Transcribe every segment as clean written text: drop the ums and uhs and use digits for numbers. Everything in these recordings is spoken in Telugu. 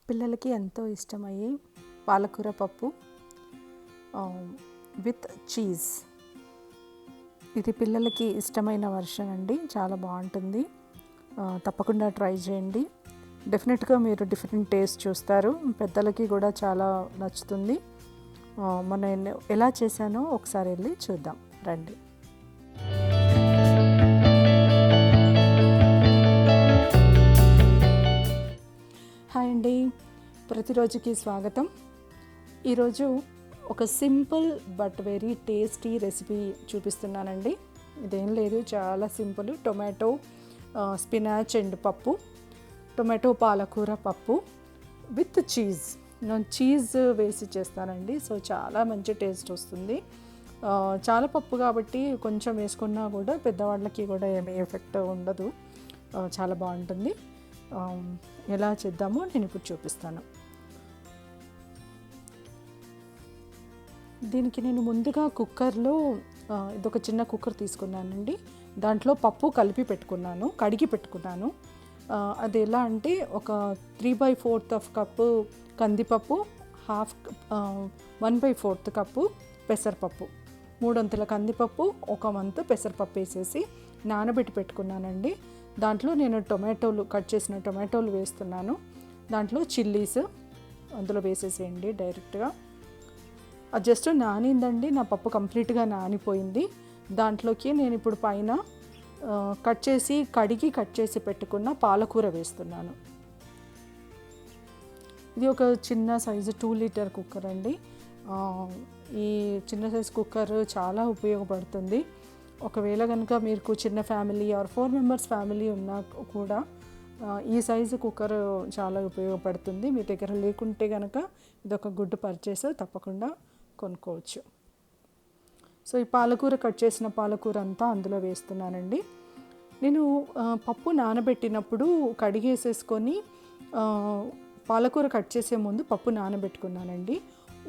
పిల్లలకి ఎంతో ఇష్టమయ్యే పాలకూర పప్పు విత్ చీజ్. ఇది పిల్లలకి ఇష్టమైన వర్షన్ అండి, చాలా బాగుంటుంది. తప్పకుండా ట్రై చేయండి. డెఫినెట్గా మీరు డిఫరెంట్ టేస్ట్ చూస్తారు. పెద్దలకి కూడా చాలా నచ్చుతుంది. మనం ఎలా చేశానో ఒకసారి వెళ్ళి చూద్దాం రండి. హాయ్ అండి, ప్రతిరోజుకి స్వాగతం. ఈరోజు ఒక simple but very tasty recipe చూపిస్తున్నానండి. ఇదేం లేదు, చాలా సింపుల్. టొమాటో, స్పినాచ్ అండ్ పప్పు, టొమాటో పాలకూర పప్పు విత్ చీజ్. నేను చీజ్ వేసి చేస్తానండి, సో చాలా మంచి టేస్ట్ వస్తుంది. చాలా పప్పు కాబట్టి కొంచెం వేసుకున్నా కూడా పెద్దవాళ్ళకి కూడా ఏమీ ఎఫెక్ట్ ఉండదు. చాలా బాగుంటుంది. ఎలా చేద్దామో నేను ఇప్పుడు చూపిస్తాను. దీనికి నేను ముందుగా కుక్కర్లో ఇదొక చిన్న కుక్కర్ తీసుకున్నానండి. దాంట్లో పప్పు కలిపి పెట్టుకున్నాను, కడిగి పెట్టుకున్నాను. అది ఎలా అంటే ఒక 3/4 కప్పు కందిపప్పు, 1/4 కప్పు పెసరపప్పు, 3 వంతుల కందిపప్పు, 1 వంతు పెసరపప్పు వేసేసి నానబెట్టి పెట్టుకున్నానండి. దాంట్లో నేను కట్ చేసిన టొమాటోలు వేస్తున్నాను. దాంట్లో చిల్లీస్ అందులో వేసేసేయండి డైరెక్ట్గా. అది జస్ట్ నానిందండి, నా పప్పు కంప్లీట్గా నానిపోయింది. దాంట్లోకి నేను ఇప్పుడు పైన కడిగి కట్ చేసి పెట్టుకున్న పాలకూర వేస్తున్నాను. ఇది ఒక చిన్న సైజు 2 లీటర్ కుక్కర్ అండి. ఈ చిన్న సైజు కుక్కర్ చాలా ఉపయోగపడుతుంది. ఒకవేళ కనుక మీకు చిన్న ఫ్యామిలీ ఆర్ 4 మెంబర్స్ ఫ్యామిలీ ఉన్నా కూడా ఈ సైజు కుక్కర్ చాలా ఉపయోగపడుతుంది. మీ దగ్గర లేకుంటే కనుక ఇదొక గుడ్ పర్చేస్, తప్పకుండా కొనుక్కోవచ్చు. సో ఈ పాలకూర, కట్ చేసిన పాలకూర అంతా అందులో వేస్తున్నానండి. నేను పప్పు నానబెట్టినప్పుడు కడిగేసేసుకొని పాలకూర కట్ చేసే ముందు పప్పు నానబెట్టుకున్నానండి.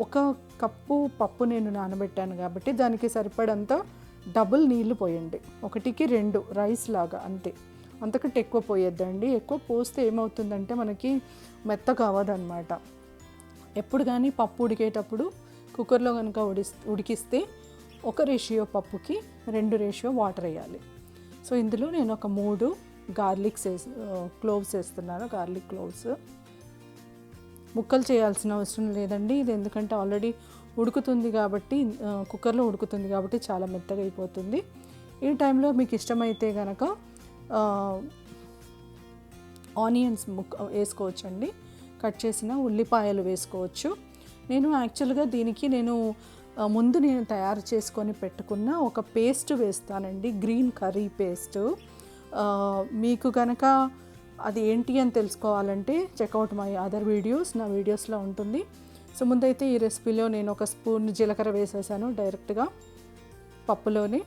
1 కప్పు పప్పు నేను నానబెట్టాను కాబట్టి దానికి సరిపడంత డబుల్ నీళ్లు పోయండి. 1కి 2 రైస్ లాగా, అంతే. అంతకంటే ఎక్కువ పోయొద్దండి. ఎక్కువ పోస్తే ఏమవుతుందంటే మనకి మెత్తగా అవ్వదన్నమాట. ఎప్పుడు కానీ పప్పు ఉడికేటప్పుడు కుక్కర్లో కనుక ఉడికిస్తే 1 రేషియో పప్పుకి 2 రేషియో వాటర్ వేయాలి. సో ఇందులో నేను ఒక 3 క్లోవ్స్ వేస్తున్నాను. గార్లిక్ క్లోవ్స్ ముక్కలు చేయాల్సిన అవసరం లేదండి. ఇది ఎందుకంటే ఆల్రెడీ ఉడుకుతుంది కాబట్టి, కుక్కర్లో ఉడుకుతుంది కాబట్టి చాలా మెత్తగా అయిపోతుంది. ఈ టైంలో మీకు ఇష్టమైతే కనుక ఆనియన్స్ వేసుకోవచ్చండి. కట్ చేసిన ఉల్లిపాయలు వేసుకోవచ్చు. నేను యాక్చువల్గా దీనికి ముందు తయారు చేసుకొని పెట్టుకున్న ఒక పేస్ట్ వేస్తానండి, గ్రీన్ కర్రీ పేస్ట్. మీకు కనుక అది ఏంటి అని తెలుసుకోవాలంటే చెక్అవుట్ మై అదర్ వీడియోస్, నా వీడియోస్లో ఉంటుంది. సో ముందైతే ఈ రెసిపీలో నేను 1 స్పూన్ జీలకర్ర వేసేసాను డైరెక్ట్గా పప్పులోనే.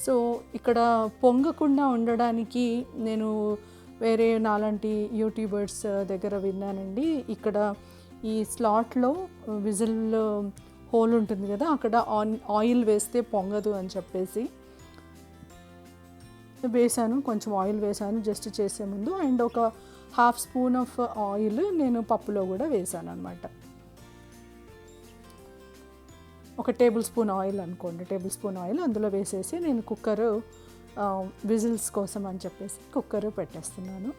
సో ఇక్కడ పొంగకుండా ఉండడానికి నేను వేరే నాలాంటి యూట్యూబర్స్ దగ్గర విన్నానండి. ఇక్కడ ఈ స్లాట్లో విజిల్ హోల్ ఉంటుంది కదా, అక్కడ ఆయిల్ వేస్తే పొంగదు అని చెప్పేసి వేసాను. కొంచెం ఆయిల్ వేసాను జస్ట్ చేసే ముందు. అండ్ ఒక 1/2 స్పూన్ ఆఫ్ ఆయిల్ నేను పప్పులో కూడా వేసాను అనమాట. 1 టేబుల్ స్పూన్ ఆయిల్ అనుకోండి, టేబుల్ స్పూన్ ఆయిల్ అందులో వేసేసి నేను కుక్కరు విజిల్స్ కోసం అని చెప్పేసి కుక్కరు పెట్టేస్తున్నాను.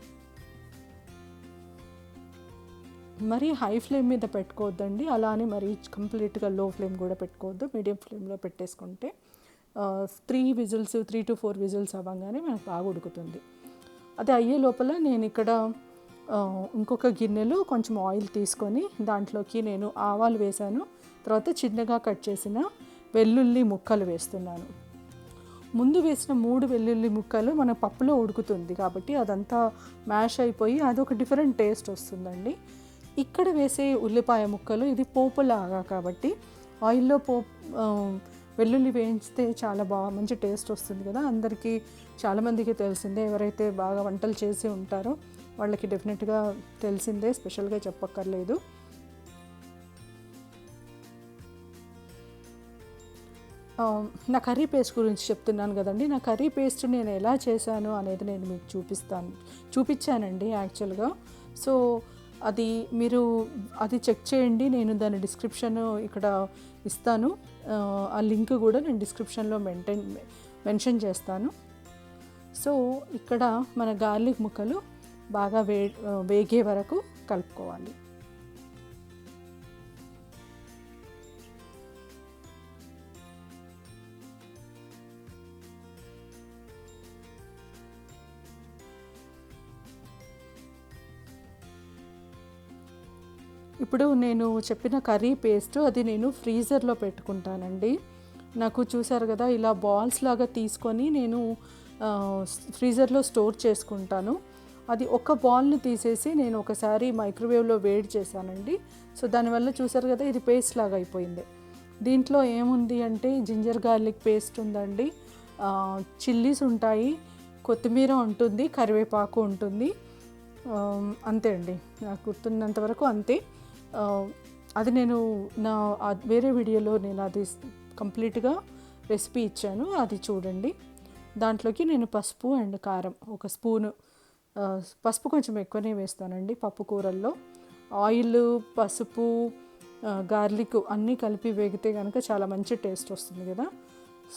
మరి హై ఫ్లేమ్ మీద పెట్టుకోవద్దండి, అలానే మరి కంప్లీట్గా లో ఫ్లేమ్ కూడా పెట్టుకోవద్దు. మీడియం ఫ్లేమ్లో పెట్టేసుకుంటే 3 to 4 విజిల్స్ అవ్వగానే మనకు బాగా ఉడుకుతుంది. అది అయ్యే లోపల నేను ఇక్కడ ఇంకొక గిన్నెలో కొంచెం ఆయిల్ తీసుకొని దాంట్లోకి నేను ఆవాలు వేసాను. తర్వాత చిన్నగా కట్ చేసిన వెల్లుల్లి ముక్కలు వేస్తున్నాను. ముందు వేసిన 3 వెల్లుల్లి ముక్కలు మన పప్పులో ఉడుకుతుంది కాబట్టి అదంతా మ్యాష్ అయిపోయి అదొక డిఫరెంట్ టేస్ట్ వస్తుందండి. ఇక్కడ వేసే ఉల్లిపాయ ముక్కలు ఇది పోపులాగా కాబట్టి ఆయిల్లో వెల్లుల్లి వేయించితే చాలా మంచి టేస్ట్ వస్తుంది కదా. చాలామందికి తెలిసిందే, ఎవరైతే బాగా వంటలు చేసి ఉంటారో వాళ్ళకి డెఫినెట్గా తెలిసిందే, స్పెషల్గా చెప్పక్కర్లేదు. నా కర్రీ పేస్ట్ గురించి చెప్తున్నాను కదండి. నా కర్రీ పేస్ట్ నేను ఎలా చేశాను అనేది నేను మీకు చూపించానండి. యాక్చువల్గా సో అది మీరు అది చెక్ చేయండి. నేను దాని డిస్క్రిప్షన్ ఇక్కడ ఇస్తాను. ఆ లింక్ కూడా నేను డిస్క్రిప్షన్లో మెన్షన్ చేస్తాను. సో ఇక్కడ మన గార్లిక్ ముక్కలు బాగా వేగే వరకు కలుపుకోవాలి. ఇప్పుడు నేను చెప్పిన కర్రీ పేస్ట్ అది నేను ఫ్రీజర్లో పెట్టుకుంటానండి. నాకు చూసారు కదా ఇలా బాల్స్ లాగా తీసుకొని నేను ఫ్రీజర్లో స్టోర్ చేసుకుంటాను. అది ఒక బాల్ని తీసేసి నేను ఒకసారి మైక్రోవేవ్లో వేడి చేశానండి. సో దానివల్ల చూసారు కదా ఇది పేస్ట్ లాగా అయిపోయింది. దీంట్లో ఏముంది అంటే జింజర్ గార్లిక్ పేస్ట్ ఉందండి, చిల్లీస్ ఉంటాయి, కొత్తిమీర ఉంటుంది, కరివేపాకు ఉంటుంది. అంతే అండి, నాకు గుర్తున్నంత వరకు అంతే. అది నేను నా వేరే వీడియోలో నేను అది కంప్లీట్గా రెసిపీ ఇచ్చాను, అది చూడండి. దాంట్లోకి నేను పసుపు అండ్ కారం ఒక స్పూను, పసుపు కొంచెం ఎక్కువనే వేస్తానండి పప్పు కూరల్లో. ఆయిల్, పసుపు, గార్లిక్ అన్నీ కలిపి వేగితే కనుక చాలా మంచి టేస్ట్ వస్తుంది కదా.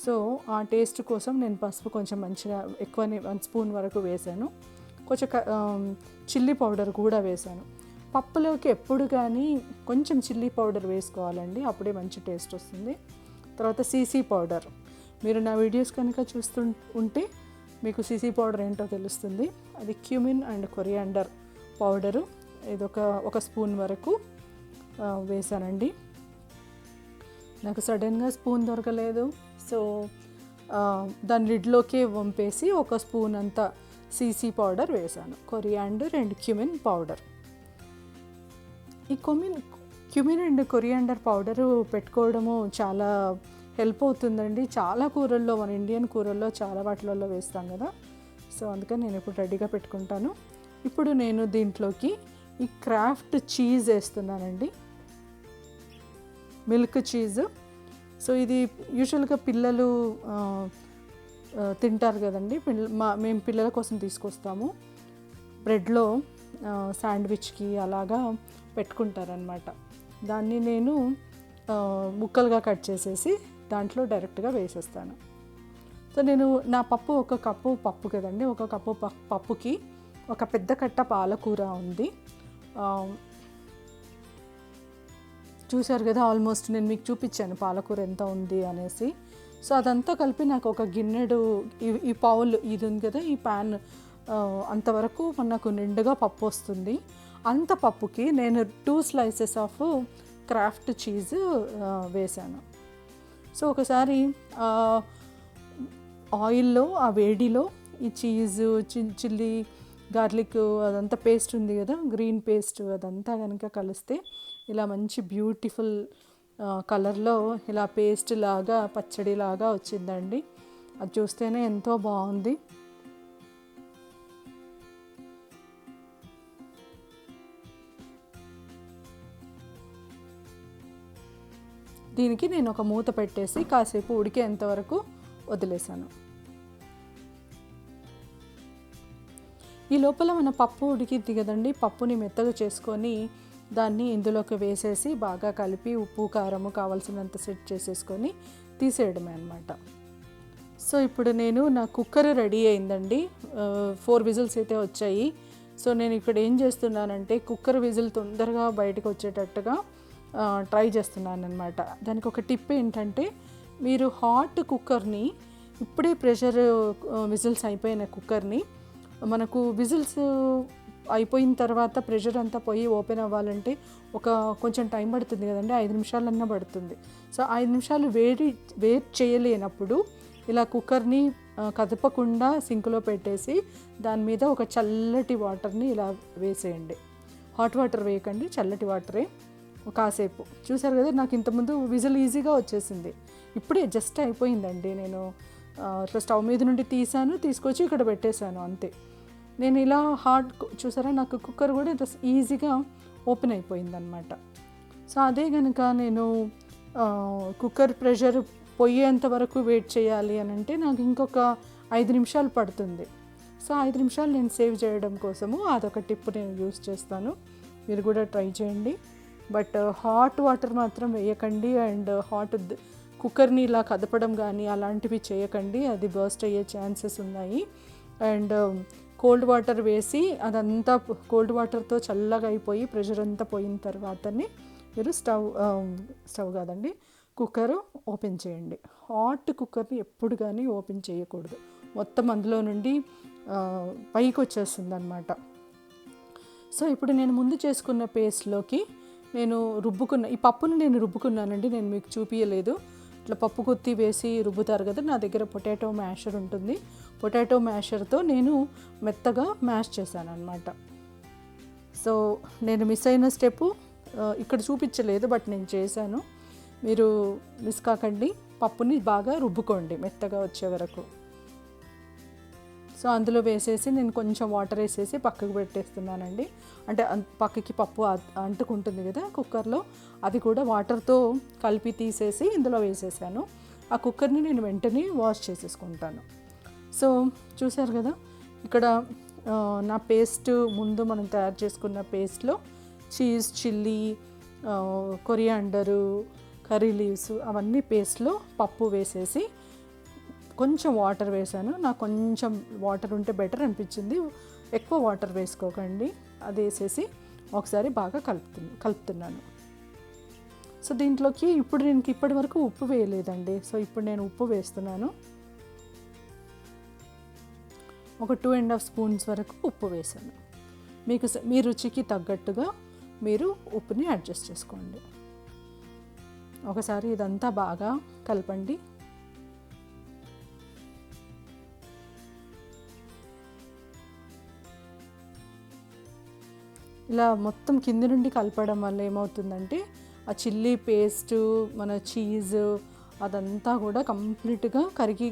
సో ఆ టేస్ట్ కోసం నేను పసుపు కొంచెం మంచిగా ఎక్కువనే 1 స్పూన్ వరకు వేసాను. కొంచెం చిల్లీ పౌడర్ కూడా వేసాను. పప్పులోకి ఎప్పుడు కానీ కొంచెం చిల్లీ పౌడర్ వేసుకోవాలండి, అప్పుడే మంచి టేస్ట్ వస్తుంది. తర్వాత సీసీ పౌడర్, మీరు నా వీడియోస్ కనుక ఉంటే మీకు సీసీ పౌడర్ ఏంటో తెలుస్తుంది. అది క్యూమిన్ అండ్ కొరియాండర్ పౌడరు, ఇది ఒక స్పూన్ వరకు వేసానండి. నాకు సడన్గా స్పూన్ దొరకలేదు, సో దాని లిడ్లోకే వంపేసి 1 స్పూన్ అంతా సీసీ పౌడర్ వేసాను, కొరియాండర్ అండ్ క్యూమిన్ పౌడర్. ఈ క్యూమిన్ అండ్ కొరియాండర్ పౌడరు పెట్టుకోవడము చాలా హెల్ప్ అవుతుందండి. చాలా కూరల్లో, మన ఇండియన్ కూరల్లో చాలా వాటిలలో వేస్తాం కదా. సో అందుకని నేను ఇప్పుడు రెడీగా పెట్టుకుంటాను. ఇప్పుడు నేను దీంట్లోకి ఈ క్రాఫ్ట్ చీజ్ వేస్తున్నానండి, మిల్క్ చీజ్. సో ఇది యూజువల్గా పిల్లలు తింటారు కదండి, మేము పిల్లల కోసం తీసుకొస్తాము. బ్రెడ్లో శాండ్విచ్కి అలాగా పెట్టుకుంటారనమాట. దాన్ని నేను ముక్కలుగా కట్ చేసేసి దాంట్లో డైరెక్ట్గా వేసేస్తాను. సో నేను నా పప్పు 1 కప్పు పప్పు కదండి, 1 కప్పు పప్పుకి 1 పెద్ద కట్ట పాలకూర ఉంది. చూశారు కదా, ఆల్మోస్ట్ నేను మీకు చూపించాను పాలకూర ఎంత ఉంది అనేసి. సో అదంతా కలిపి నాకు ఒక గిన్నెడు ఈ పౌల్ ఇది ఉంది కదా, ఈ ప్యాన్ అంతవరకు నాకు నిండుగా పప్పు వస్తుంది. అంత పప్పుకి నేను 2 స్లైసెస్ ఆఫ్ క్రాఫ్ట్ చీజ్ వేసాను. సో ఒకసారి ఆయిల్లో ఆ వేడిలో ఈ చీజు, చిల్లీ, గార్లిక్ అదంతా పేస్ట్ ఉంది కదా, గ్రీన్ పేస్ట్, అదంతా కనుక కలిస్తే ఇలా మంచి బ్యూటిఫుల్ కలర్లో ఇలా పేస్ట్ లాగా, పచ్చడి లాగా వచ్చిందండి. అది చూస్తేనే ఎంతో బాగుంది. దీనికి నేను ఒక మూత పెట్టేసి కాసేపు ఉడికేంత వరకు వదిలేసాను. ఈ లోపల మన పప్పు ఉడికిద్ది కదండి, పప్పుని మెత్తగా చేసుకొని దాన్ని ఇందులోకి వేసేసి బాగా కలిపి ఉప్పు, కారము కావాల్సినంత సెట్ చేసేసుకొని తీసేయడమే అనమాట. సో ఇప్పుడు నా కుక్కర్ రెడీ అయిందండి, 4 విజిల్స్ అయితే వచ్చాయి. సో నేను ఇక్కడ ఏం చేస్తున్నానంటే కుక్కర్ విజిల్ తొందరగా బయటకు వచ్చేటట్టుగా ట్రై చేస్తున్నాను అనమాట. దానికి ఒక టిప్ ఏంటంటే, మీరు హాట్ కుక్కర్ని ఇప్పుడే ప్రెషర్ విజిల్స్ అయిపోయిన కుక్కర్ని, మనకు విజిల్స్ అయిపోయిన తర్వాత ప్రెషర్ అంతా పోయి ఓపెన్ అవ్వాలంటే కొంచెం టైం పడుతుంది కదండి, 5 నిమిషాలన్నా పడుతుంది. సో 5 నిమిషాలు వెయిట్ చేయలేనప్పుడు ఇలా కుక్కర్ని కదపకుండా సింక్లో పెట్టేసి దాని మీద ఒక చల్లటి వాటర్ని ఇలా వేసేయండి. హాట్ వాటర్ వేయకండి, చల్లటి వాటరే. కాసేపు చూసారు కదా, నాకు ఇంతకుముందు విజిల్ ఈజీగా వచ్చేసింది, ఇప్పుడే జస్ట్ అయిపోయిందండి. నేను ఇట్లా స్టవ్ మీద నుండి తీసుకొచ్చి ఇక్కడ పెట్టేశాను అంతే. నేను ఇలా చూసారా, నాకు కుక్కర్ కూడా ఇంత ఈజీగా ఓపెన్ అయిపోయిందనమాట. సో అదే కనుక నేను కుక్కర్ ప్రెషర్ పోయేంత వరకు వెయిట్ చేయాలి అని అంటే నాకు ఇంకొక 5 నిమిషాలు పడుతుంది. సో 5 నిమిషాలు నేను సేవ్ చేయడం కోసము అదొక టిప్ నేను యూస్ చేస్తాను. మీరు కూడా ట్రై చేయండి. బట్ హాట్ వాటర్ మాత్రం వేయకండి. అండ్ కుక్కర్ని ఇలా కదపడం కానీ అలాంటివి చేయకండి, అది బర్స్ట్ అయ్యే ఛాన్సెస్ ఉన్నాయి. అండ్ కోల్డ్ వాటర్ వేసి అదంతా కోల్డ్ వాటర్తో చల్లగా అయిపోయి ప్రెషర్ అంతా పోయిన తర్వాతనే మీరు స్టవ్ కాదండి, కుక్కర్ ఓపెన్ చేయండి. హాట్ కుక్కర్ని ఎప్పుడు కానీ ఓపెన్ చేయకూడదు, మొత్తం అందులో నుండి పైకి వచ్చేస్తుంది అన్నమాట. సో ఇప్పుడు నేను ముందు చేసుకున్న పేస్ట్లోకి నేను ఈ పప్పును నేను రుబ్బుకున్నానండి. నేను మీకు చూపించలేదు. ఇట్లా పప్పు గుత్తి వేసి రుబ్బుతారు కదా, నా దగ్గర పొటాటో మ్యాషర్ ఉంటుంది. పొటాటో మ్యాషర్తో నేను మెత్తగా మ్యాష్ చేశాను అనమాట. సో నేను మిస్ అయిన స్టెప్పు ఇక్కడ చూపించలేదు, బట్ నేను చేశాను. మీరు మిస్ కాకండి, పప్పుని బాగా రుబ్బుకోండి మెత్తగా వచ్చే వరకు. సో అందులో వేసేసి నేను కొంచెం వాటర్ వేసేసి పక్కకు పెట్టేస్తున్నానండి. అంటే పక్కకి పప్పు అంటుకుంటుంది కదా కుక్కర్లో, అది కూడా వాటర్తో కలిపి తీసేసి ఇందులో వేసేసాను. ఆ కుక్కర్ని నేను వెంటనే వాష్ చేసేసుకుంటాను. సో చూసారు కదా, ఇక్కడ నా పేస్ట్ ముందు మనం తయారు చేసుకున్న పేస్ట్లో cheese, chilli, coriander, curry leaves అవన్నీ పేస్ట్లో పప్పు వేసేసి కొంచెం వాటర్ వేసాను. నాకు కొంచెం వాటర్ ఉంటే బెటర్ అనిపించింది, ఎక్కువ వాటర్ వేసుకోకండి. అది వేసేసి ఒకసారి బాగా కలుపుతున్నాను. సో దీంట్లోకి ఇప్పుడు నేను ఇప్పటి వరకు ఉప్పు వేయలేదండి. సో ఇప్పుడు నేను ఉప్పు వేస్తున్నాను. ఒక 2.5 స్పూన్స్ వరకు ఉప్పు వేసాను. మీ రుచికి తగ్గట్టుగా మీరు ఉప్పుని అడ్జస్ట్ చేసుకోండి. ఒకసారి ఇదంతా బాగా కలపండి. ఇలా మొత్తం కింది నుండి కలపడం వల్ల ఏమవుతుందంటే ఆ చిల్లీ పేస్టు, మన చీజ్ అదంతా కూడా కంప్లీట్గా కరిగి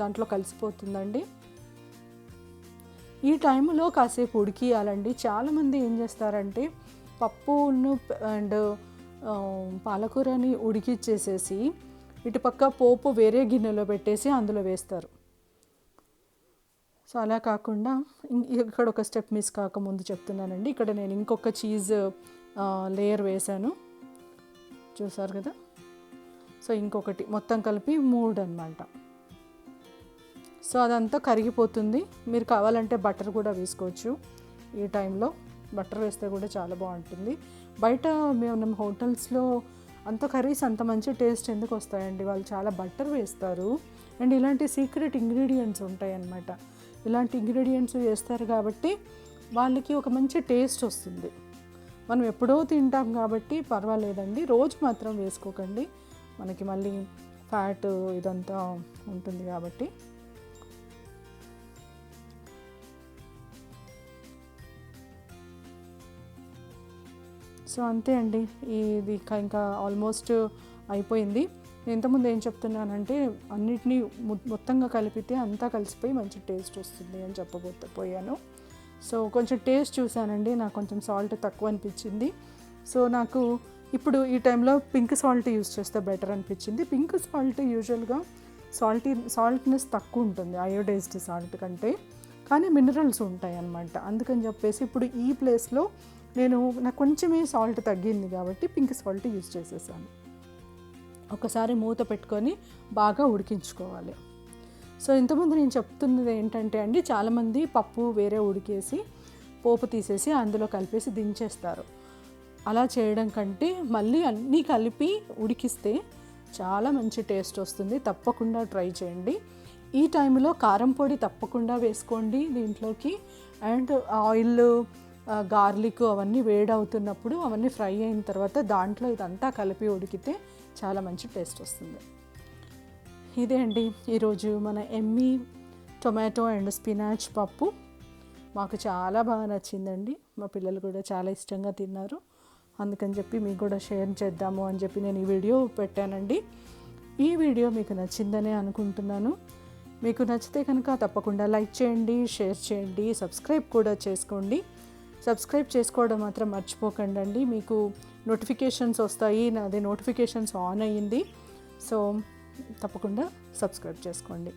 దాంట్లో కలిసిపోతుందండి. ఈ టైంలో కాసేపు ఉడికియాలండి. చాలామంది ఏం చేస్తారంటే పప్పును అండ్ పాలకూరని ఉడికిచ్చేసేసి ఇటుపక్క పోపు వేరే గిన్నెలో పెట్టేసి అందులో వేస్తారు. సో అలా కాకుండా ఇక్కడ ఒక స్టెప్ మిస్ కాకముందు చెప్తున్నానండి. ఇక్కడ నేను ఇంకొక చీజ్ లేయర్ వేసాను, చూసారు కదా. సో ఇంకొకటి మొత్తం కలిపి 3 అన్నమాట. సో అదంతా కరిగిపోతుంది. మీరు కావాలంటే బటర్ కూడా వేసుకోవచ్చు. ఈ టైంలో బటర్ వేస్తే కూడా చాలా బాగుంటుంది. బయట మేము హోటల్స్లో అంత కర్రీస్ అంత మంచి టేస్ట్ ఎందుకు వస్తాయండి, వాళ్ళు చాలా బటర్ వేస్తారు. అండ్ ఇలాంటి సీక్రెట్ ఇంగ్రీడియంట్స్ ఉంటాయి అన్నమాట. ఇలాంటి ఇంగ్రీడియంట్స్ వేస్తారు కాబట్టి వాళ్ళకి ఒక మంచి టేస్ట్ వస్తుంది. మనం ఎప్పుడో తింటాం కాబట్టి పర్వాలేదండి, రోజు మాత్రం వేసుకోకండి, మనకి మళ్ళీ ఫ్యాట్ ఇదంతా ఉంటుంది కాబట్టి. సో అంతే అండి, ఇది ఇంకా ఆల్మోస్ట్ అయిపోయింది. ఇంతకుముందు ఏం చెప్తున్నానంటే అన్నిటినీ మొత్తంగా కలిపితే అంతా కలిసిపోయి మంచి టేస్ట్ వస్తుంది అని చెప్పబోయాను. సో కొంచెం టేస్ట్ చూశానండి, నాకు కొంచెం సాల్ట్ తక్కువ అనిపించింది. సో నాకు ఇప్పుడు ఈ టైంలో పింక్ సాల్ట్ యూస్ చేస్తే బెటర్ అనిపించింది. పింక్ సాల్ట్ యూజువల్గా సాల్ట్నెస్ తక్కువ ఉంటుంది అయోడైజ్డ్ సాల్ట్ కంటే, కానీ మినరల్స్ ఉంటాయి అన్నమాట. అందుకని చెప్పేసి ఇప్పుడు ఈ ప్లేస్లో నాకు కొంచెమే సాల్ట్ తగ్గింది కాబట్టి పింక్ సాల్ట్ యూస్ చేసేసాను. ఒకసారి మూత పెట్టుకొని బాగా ఉడికించుకోవాలి. సో ఇంతకుముందు నేను చెప్తున్నది ఏంటంటే అండి, చాలామంది పప్పు వేరే ఉడికేసి పోపు తీసేసి అందులో కలిపేసి దించేస్తారు. అలా చేయడం కంటే మళ్ళీ అన్నీ కలిపి ఉడికిస్తే చాలా మంచి టేస్ట్ వస్తుంది. తప్పకుండా ట్రై చేయండి. ఈ టైంలో కారం పొడి తప్పకుండా వేసుకోండి దీంట్లోకి. అండ్ ఆయిల్, గార్లిక్ అవన్నీ వేడవుతున్నప్పుడు అవన్నీ ఫ్రై అయిన తర్వాత దాంట్లో ఇదంతా కలిపి ఉడికితే చాలా మంచి టేస్ట్ వస్తుంది. ఇదే అండి ఈరోజు మన ఎమ్మీ టొమాటో అండ్ స్పినాచ్ పప్పు. మాకు చాలా బాగా నచ్చిందండి, మా పిల్లలు కూడా చాలా ఇష్టంగా తిన్నారు. అందుకని చెప్పి మీకు కూడా షేర్ చేద్దాము అని చెప్పి నేను ఈ వీడియో పెట్టానండి. ఈ వీడియో మీకు నచ్చిందనే అనుకుంటున్నాను. మీకు నచ్చితే కనుక తప్పకుండా లైక్ చేయండి, షేర్ చేయండి, సబ్స్క్రైబ్ కూడా చేసుకోండి. సబ్స్క్రైబ్ చేసుకోవడం మాత్రం మర్చిపోకండి, మీకు నోటిఫికేషన్స్ వస్తాయి. నాది నోటిఫికేషన్స్ ఆన్ అయ్యింది, సో తప్పకుండా సబ్స్క్రైబ్ చేసుకోండి.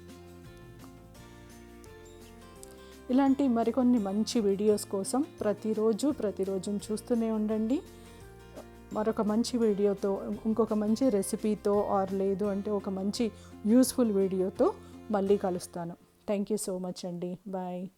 ఇలాంటి మరికొన్ని మంచి వీడియోస్ కోసం ప్రతిరోజు చూస్తూనే ఉండండి. మరొక మంచి వీడియోతో, ఇంకొక మంచి రెసిపీతో, ఆర్ లేదు అంటే ఒక మంచి యూస్ఫుల్ వీడియోతో మళ్ళీ కలుస్తాను. థ్యాంక్ యూ సో మచ్ అండి. బాయ్.